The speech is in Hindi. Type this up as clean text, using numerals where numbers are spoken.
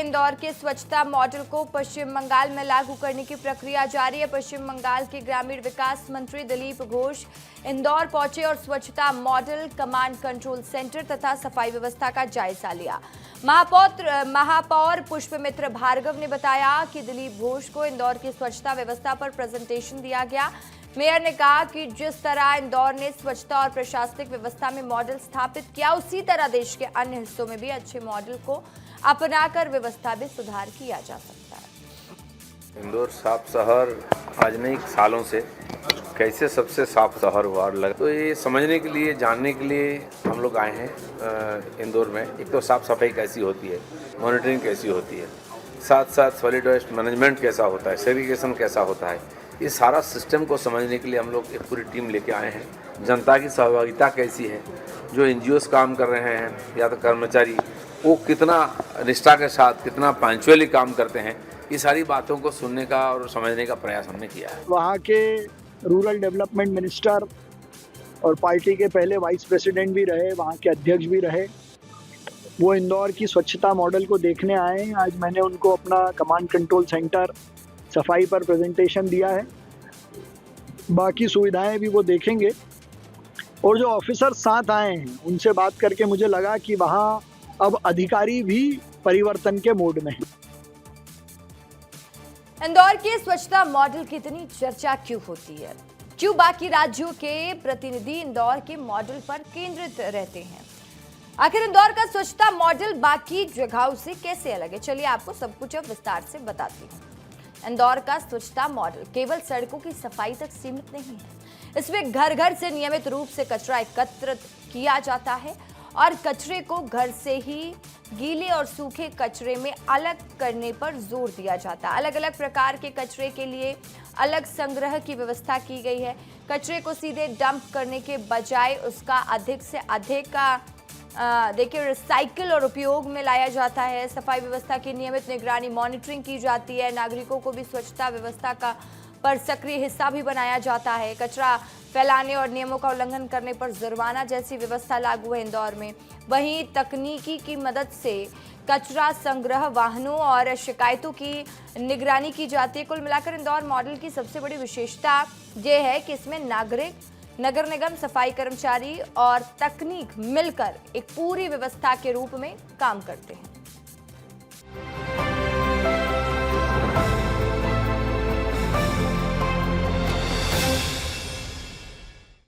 इंदौर के स्वच्छता मॉडल को पश्चिम बंगाल में लागू करने की प्रक्रिया जारी है। पश्चिम बंगाल के ग्रामीण विकास मंत्री दिलीप घोष इंदौर पहुंचे और स्वच्छता मॉडल, कमांड कंट्रोल सेंटर तथा सफाई व्यवस्था का जायजा लिया। महापौर पुष्पमित्र भार्गव ने बताया कि दिलीप घोष को इंदौर की स्वच्छता व्यवस्था पर प्रेजेंटेशन दिया गया। मेयर ने कहा कि जिस तरह इंदौर ने स्वच्छता और प्रशासनिक व्यवस्था में मॉडल स्थापित किया, उसी तरह देश के अन्य हिस्सों में भी अच्छे मॉडल को अपनाकर व्यवस्था में सुधार किया जा सकता है। इंदौर साफ शहर आज नहीं सालों से कैसे सबसे साफ शहर हुआ लगा, तो ये समझने के लिए, जानने के लिए हम लोग आए हैं इंदौर में। एक तो साफ सफाई कैसी होती है, मॉनिटरिंग कैसी होती है, साथ साथ सॉलिड वेस्ट मैनेजमेंट कैसा होता है, सेग्रीगेशन कैसा होता है, इस सारा सिस्टम को समझने के लिए हम लोग एक पूरी टीम लेके आए हैं। जनता की सहभागिता कैसी है, जो एनजीओस काम कर रहे हैं या तो कर्मचारी, वो कितना निष्ठा के साथ, कितना पंक्चुअली काम करते हैं, ये सारी बातों को सुनने का और समझने का प्रयास हमने किया है। वहाँ के रूरल डेवलपमेंट मिनिस्टर और पार्टी के पहले वाइस प्रेसिडेंट भी रहे, वहाँ के अध्यक्ष भी रहे, वो इंदौर की स्वच्छता मॉडल को देखने आए हैं। आज मैंने उनको अपना कमांड कंट्रोल सेंटर, सफाई पर प्रेजेंटेशन दिया है। बाकी सुविधाएं भी वो देखेंगे और जो ऑफिसर साथ आए हैं उनसे बात करके मुझे लगा कि वहाँ अब अधिकारी भी परिवर्तन के मोड में हैं। इंदौर के स्वच्छता मॉडल की इतनी चर्चा क्यों होती है? क्यों बाकी राज्यों के प्रतिनिधि इंदौर के मॉडल पर केंद्रित रहते हैं? आखिर इंदौर का स्वच्छता मॉडल बाकी जगहों से कैसे अलग है? चलिए आपको सब कुछ अब विस्तार से बताती हूँ। इंदौर का स्वच्छता मॉडल केवल सड़कों की सफाई तक सीमित नहीं है। इसमें घर घर से नियमित रूप से कचरा एकत्रित किया जाता है और कचरे को घर से ही गीले और सूखे कचरे में अलग करने पर जोर दिया जाता है। अलग अलग प्रकार के कचरे के लिए अलग संग्रह की व्यवस्था की गई है। कचरे को सीधे डंप करने के बजाय उसका अधिक से अधिक देखिए रिसाइकिल और उपयोग में लाया जाता है। सफाई व्यवस्था की नियमित निगरानी, मॉनिटरिंग की जाती है। नागरिकों को भी स्वच्छता व्यवस्था का पर सक्रिय हिस्सा भी बनाया जाता है। कचरा फैलाने और नियमों का उल्लंघन करने पर जुर्माना जैसी व्यवस्था लागू है इंदौर में। वहीं तकनीकी की मदद से कचरा संग्रह वाहनों और शिकायतों की निगरानी की जाती है। कुल मिलाकर इंदौर मॉडल की सबसे बड़ी विशेषता यह है कि इसमें नागरिक, नगर निगम, सफाई कर्मचारी और तकनीक मिलकर एक पूरी व्यवस्था के रूप में काम करते हैं।